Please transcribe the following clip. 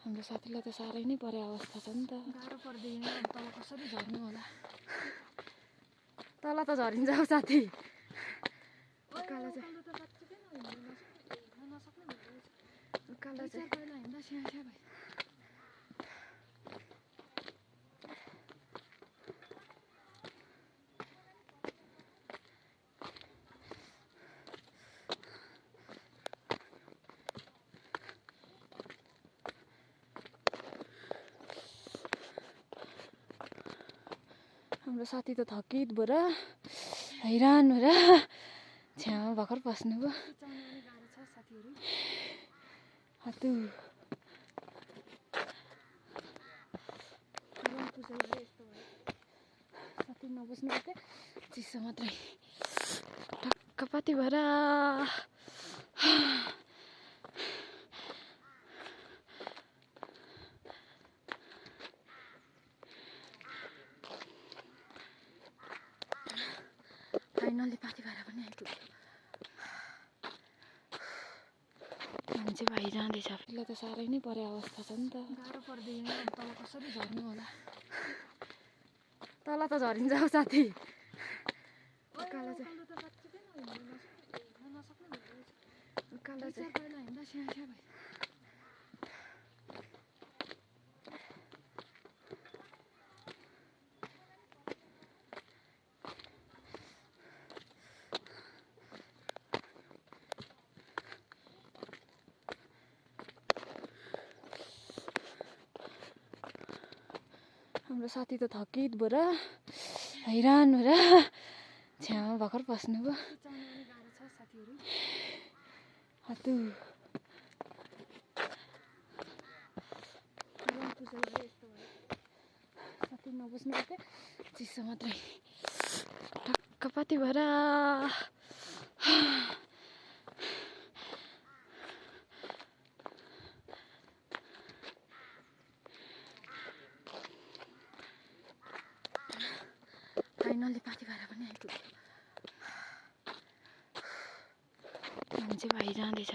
हाम्रो साथीलाई त साह्रै नै परे अवस्था छ नि त। गाह्रो पर्दैन तल कसरी झर्नु होला। तल त झरिन्छ हौ साथी। उकालो चाहिँ नसक्ने उकालो चाहिँ पहिला हिँड्दा स्याहास्या भयो। हाम्रो साथी त थकित भएर हैरान भएर छ्यामा भर्खर बस्नुभयो। चाउनु पनि गाह्रो छ साथीहरू। हतु साथी नबस्नु पर्छ चिसो मात्रै ढक्कपाती भएर फाइनली पाती भएर पनि आइपुग्यो। मान्छे भाइ जाँदैछ। यसलाई त साह्रै नै परे अवस्था छ नि त। गाह्रो पर्दैन तल कसरी झर्नु होला। तल त झरिन्छ हौ साथी। उकालो चाहिँ उकालो चाहिँ पहिला हिँड्दा स्याहास्या भयो। हाम्रो साथी त थकित भएर हैरान भएर छ्यामा भर्खर बस्नुभयो। चाउनु पनि गाह्रो छ साथीहरू। हतु साथी नबस्नु पर्छ चिसो मात्रै ढक्कपाती भएर फाइनली पाती भएर पनि आइपुग्यो। मान्छे भाइ जाँदैछ।